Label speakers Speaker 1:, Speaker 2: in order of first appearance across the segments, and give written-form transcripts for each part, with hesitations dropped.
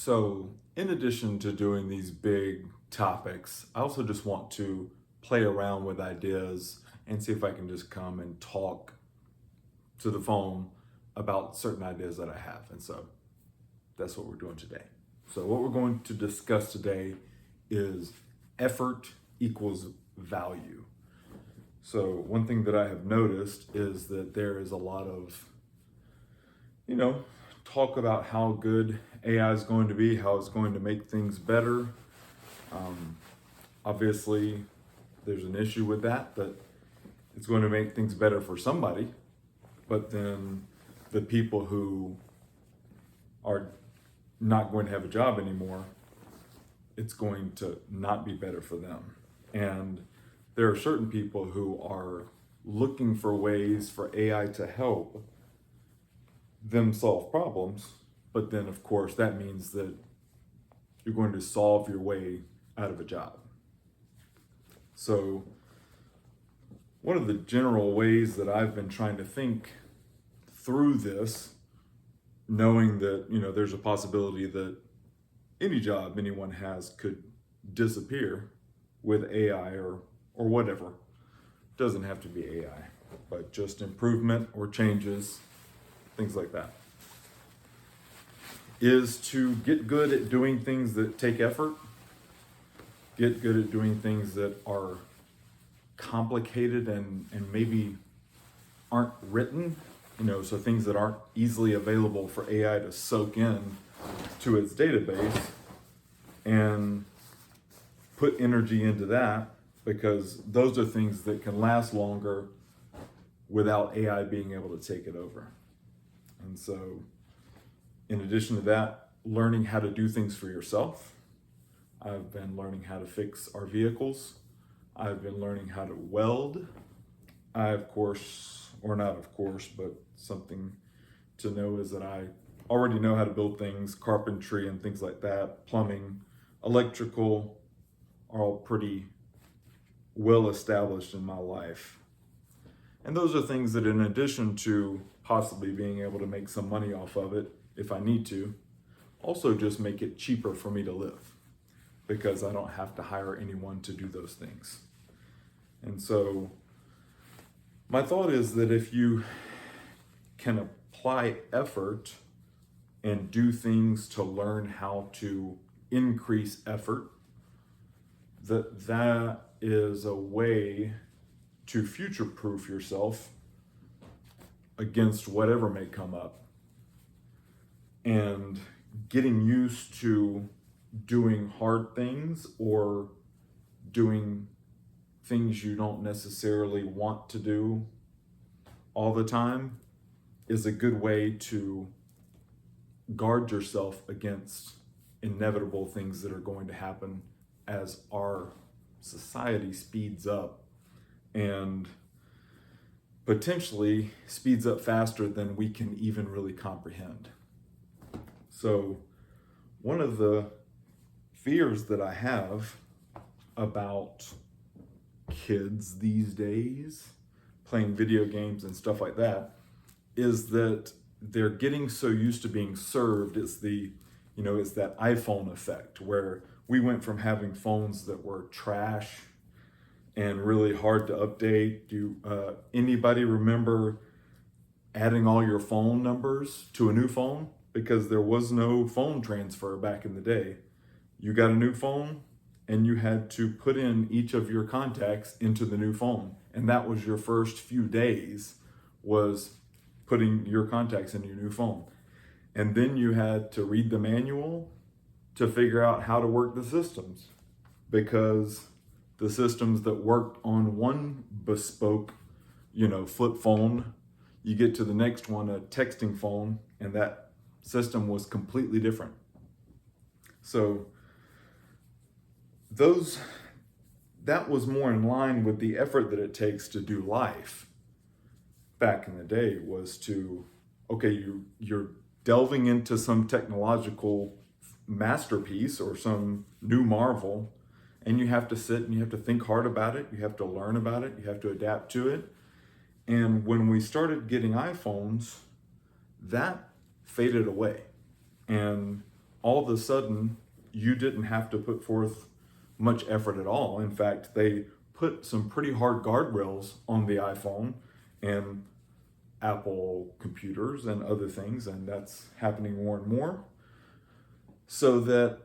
Speaker 1: So, in addition to doing these big topics, I also just want to play around with ideas and see if I can just come and talk to the phone about certain ideas that I have. And so that's what we're doing today. So, what we're going to discuss today is effort equals value. So, one thing that I have noticed is that there is a lot of, you know, talk about how good AI is going to be, how it's going to make things better. Um, Obviously, there's an issue with that it's going to make things better for somebody, but then the people who are not going to have a job anymore, it's going to not be better for them. And there are certain people who are looking for ways for AI to help them solve problems, but then of course that means that you're going to solve your way out of a job. So one of the general ways that I've been trying to think through this, knowing that, there's a possibility that any job anyone has could disappear with AI or whatever. Doesn't have to be AI, but just improvement or changes, things like that, is to get good at doing things that take effort, get good at doing things that are complicated and maybe aren't written, so things that aren't easily available for AI to soak in to its database, and put energy into that, because those are things that can last longer without AI being able to take it over. And so, in addition to that, learning how to do things for yourself. I've been learning how to fix our vehicles. I've been learning how to weld. I, of course, or not of course, but something to know is that I already know how to build things, carpentry and things like that, plumbing, electrical, are all pretty well established in my life. And those are things that, in addition to possibly being able to make some money off of it if I need to, also just make it cheaper for me to live, because I don't have to hire anyone to do those things. And so my thought is that if you can apply effort and do things to learn how to increase effort, that is a way to future-proof yourself against whatever may come up. And getting used to doing hard things or doing things you don't necessarily want to do all the time is a good way to guard yourself against inevitable things that are going to happen as our society speeds up, and potentially speeds up faster than we can even really comprehend. So one of the fears that I have about kids these days playing video games and stuff like that is that they're getting so used to being served. It's that iPhone effect, where we went from having phones that were trash and really hard to update. Anybody remember adding all your phone numbers to a new phone? Because there was no phone transfer back in the day. You got a new phone and you had to put in each of your contacts into the new phone. And that was your first few days, was putting your contacts in your new phone. And then you had to read the manual to figure out how to work the systems, because the systems that worked on one bespoke, flip phone, you get to the next one, a texting phone, and that system was completely different. So that was more in line with the effort that it takes to do life back in the day, was to, okay, you're delving into some technological masterpiece or some new marvel, and you have to sit and you have to think hard about it, you have to learn about it, you have to adapt to it. And when we started getting iPhones, that faded away. And all of a sudden you didn't have to put forth much effort at all. In fact, they put some pretty hard guardrails on the iPhone and Apple computers and other things, and that's happening more and more. So that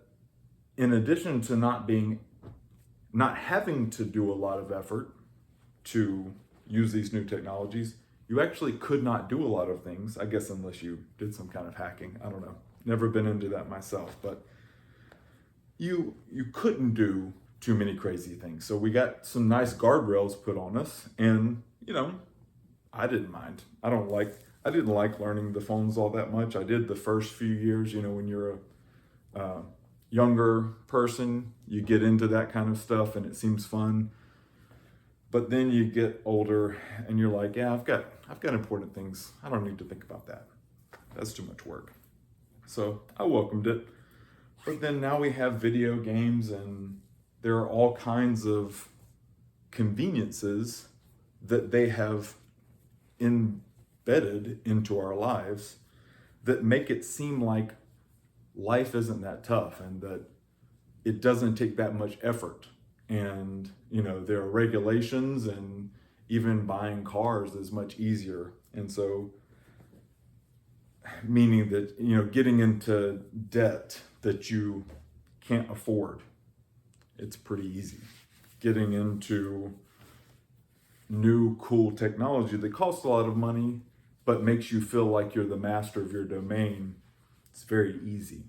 Speaker 1: in addition to not having to do a lot of effort to use these new technologies, you actually could not do a lot of things, I guess, unless you did some kind of hacking. I don't know. Never been into that myself, but you couldn't do too many crazy things. So we got some nice guardrails put on us, and I didn't mind. I didn't like learning the phones all that much. I did the first few years, when you're a younger person, you get into that kind of stuff and it seems fun. But then you get older and you're like, yeah, I've got important things. I don't need to think about that. That's too much work. So I welcomed it. But then now we have video games, and there are all kinds of conveniences that they have embedded into our lives that make it seem like life isn't that tough and that it doesn't take that much effort. And, there are regulations, and even buying cars is much easier. And so, meaning that, getting into debt that you can't afford, it's pretty easy. Getting into new cool technology that costs a lot of money, but makes you feel like you're the master of your domain, it's very easy.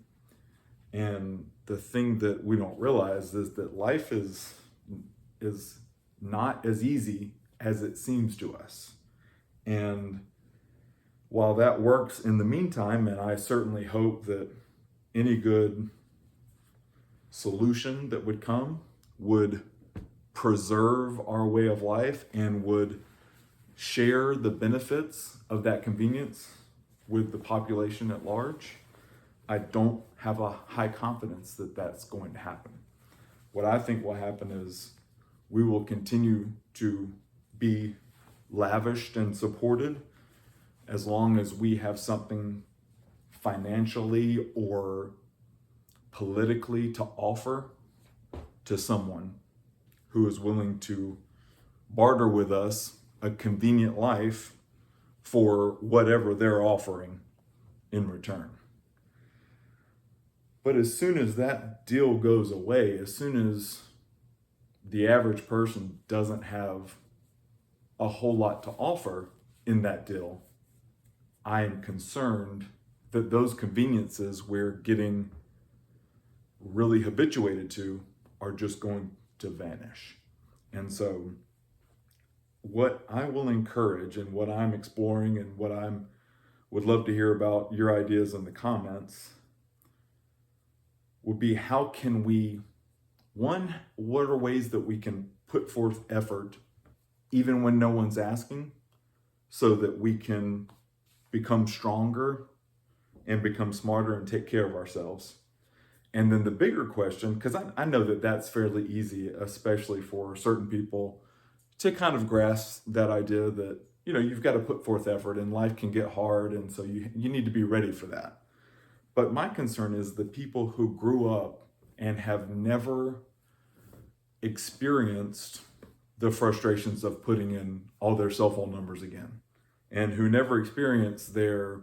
Speaker 1: And the thing that we don't realize is that life is not as easy as it seems to us. And while that works in the meantime, and I certainly hope that any good solution that would come would preserve our way of life and would share the benefits of that convenience with the population at large, I don't have a high confidence that that's going to happen. What I think will happen is we will continue to be lavished and supported as long as we have something financially or politically to offer to someone who is willing to barter with us a convenient life for whatever they're offering in return. But as soon as that deal goes away, as soon as the average person doesn't have a whole lot to offer in that deal, I am concerned that those conveniences we're getting really habituated to are just going to vanish. And so what I will encourage and what I'm exploring and what I would love to hear about your ideas in the comments would be, how can we, one, what are ways that we can put forth effort even when no one's asking, so that we can become stronger and become smarter and take care of ourselves. And then the bigger question, because I know that that's fairly easy, especially for certain people, to kind of grasp that idea that, you've got to put forth effort and life can get hard. And so you need to be ready for that. But my concern is the people who grew up and have never experienced the frustrations of putting in all their cell phone numbers again, and who never experienced their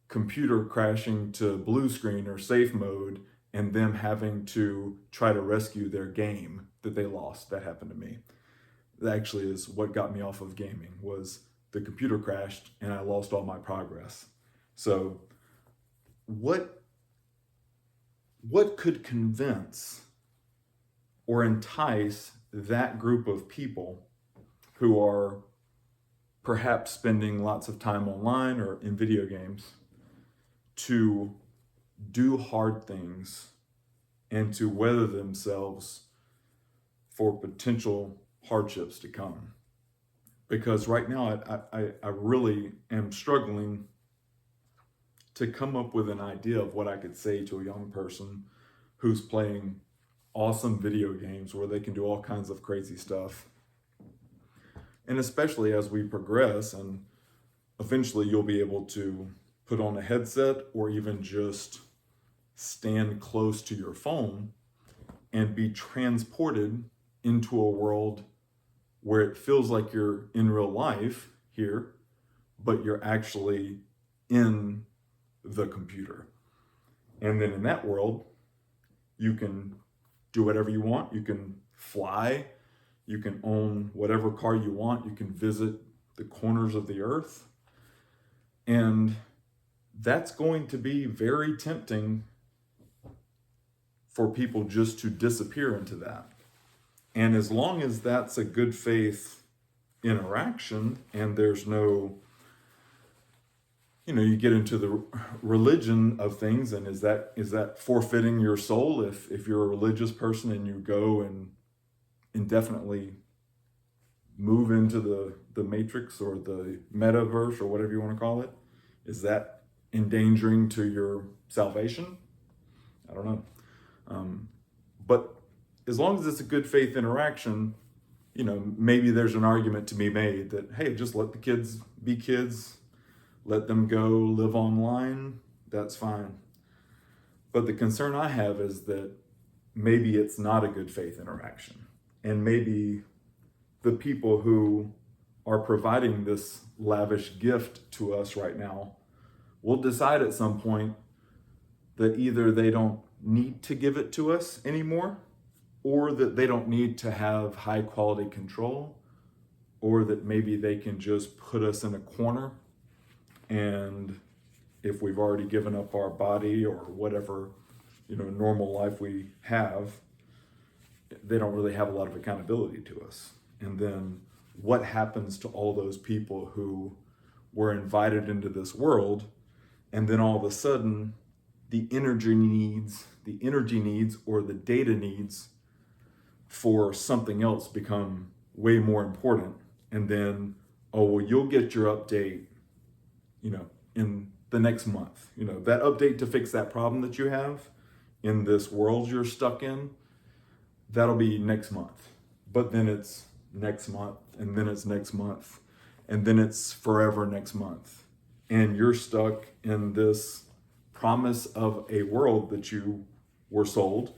Speaker 1: computer crashing to blue screen or safe mode and them having to try to rescue their game that they lost. That happened to me. That actually is what got me off of gaming, was the computer crashed and I lost all my progress. So what could convince or entice that group of people who are perhaps spending lots of time online or in video games to do hard things and to weather themselves for potential hardships to come? Because right now I really am struggling to come up with an idea of what I could say to a young person who's playing awesome video games where they can do all kinds of crazy stuff. And especially as we progress, and eventually you'll be able to put on a headset or even just stand close to your phone and be transported into a world where it feels like you're in real life here, but you're actually in the computer. And then in that world, you can do whatever you want. You can fly. You can own whatever car you want. You can visit the corners of the earth. And that's going to be very tempting for people just to disappear into that. And as long as that's a good faith interaction and there's no, you get into the religion of things, and is that forfeiting your soul if you're a religious person and you go and indefinitely move into the matrix or the metaverse or whatever you want to call it? Is that endangering to your salvation? I don't know. But as long as it's a good faith interaction, maybe there's an argument to be made that, hey, just let the kids be kids, let them go live online, that's fine. But the concern I have is that maybe it's not a good faith interaction. And maybe the people who are providing this lavish gift to us right now will decide at some point that either they don't need to give it to us anymore, or that they don't need to have high quality control, or that maybe they can just put us in a corner, and if we've already given up our body or whatever normal life we have, they don't really have a lot of accountability to us. And then what happens to all those people who were invited into this world, and then all of a sudden the energy needs or the data needs for something else become way more important. And then, oh, well, you'll get your update, in the next month. That update to fix that problem that you have in this world you're stuck in, that'll be next month. But then it's next month, and then it's next month, and then it's forever next month. And you're stuck in this promise of a world that you were sold,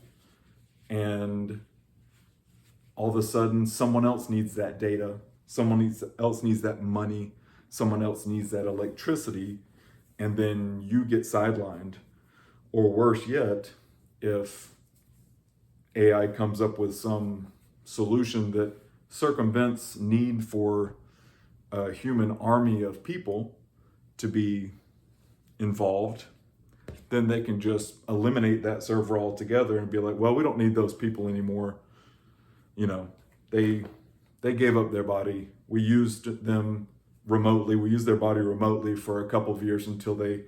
Speaker 1: and all of a sudden someone else needs that data, someone else needs that money, someone else needs that electricity, and then you get sidelined. Or worse yet, if AI comes up with some solution that circumvents need for a human army of people to be involved, then they can just eliminate that server altogether and be like, well, we don't need those people anymore. They gave up their body. We used them remotely. We used their body remotely for a couple of years until they,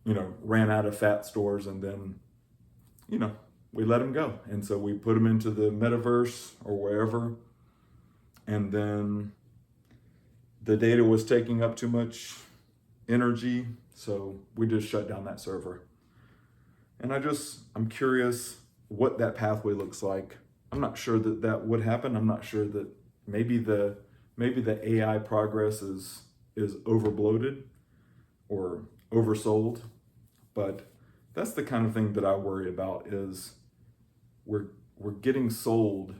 Speaker 1: ran out of fat stores, and then, we let them go. And so we put them into the metaverse or wherever, and then the data was taking up too much energy, so we just shut down that server. And I'm curious what that pathway looks like. I'm not sure that would happen. I'm not sure that maybe the AI progress is overbloated or oversold, but that's the kind of thing that I worry about. Is we're getting sold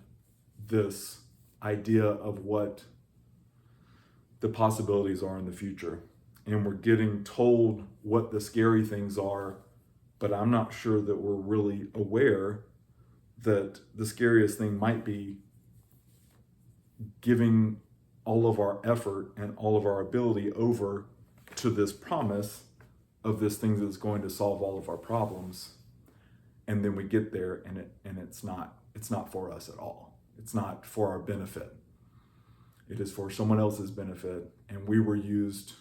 Speaker 1: this idea of what the possibilities are in the future, and we're getting told what the scary things are, but I'm not sure that we're really aware that the scariest thing might be giving all of our effort and all of our ability over to this promise of this thing that's going to solve all of our problems. And then we get there and it's not for us at all. It's not for our benefit. It is for someone else's benefit, and we were used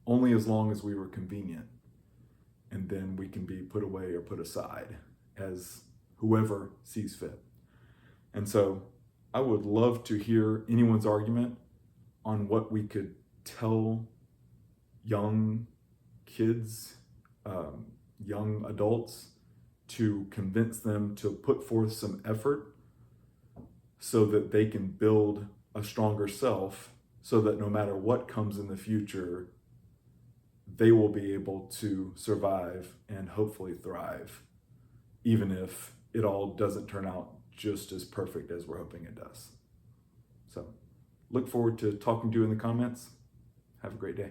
Speaker 1: only as long as we were convenient. And then we can be put away or put aside as whoever sees fit. And so I would love to hear anyone's argument on what we could tell young kids, young adults, to convince them to put forth some effort so that they can build a stronger self, so that no matter what comes in the future, they will be able to survive and hopefully thrive, even if it all doesn't turn out just as perfect as we're hoping it does. So look forward to talking to you in the comments. Have a great day.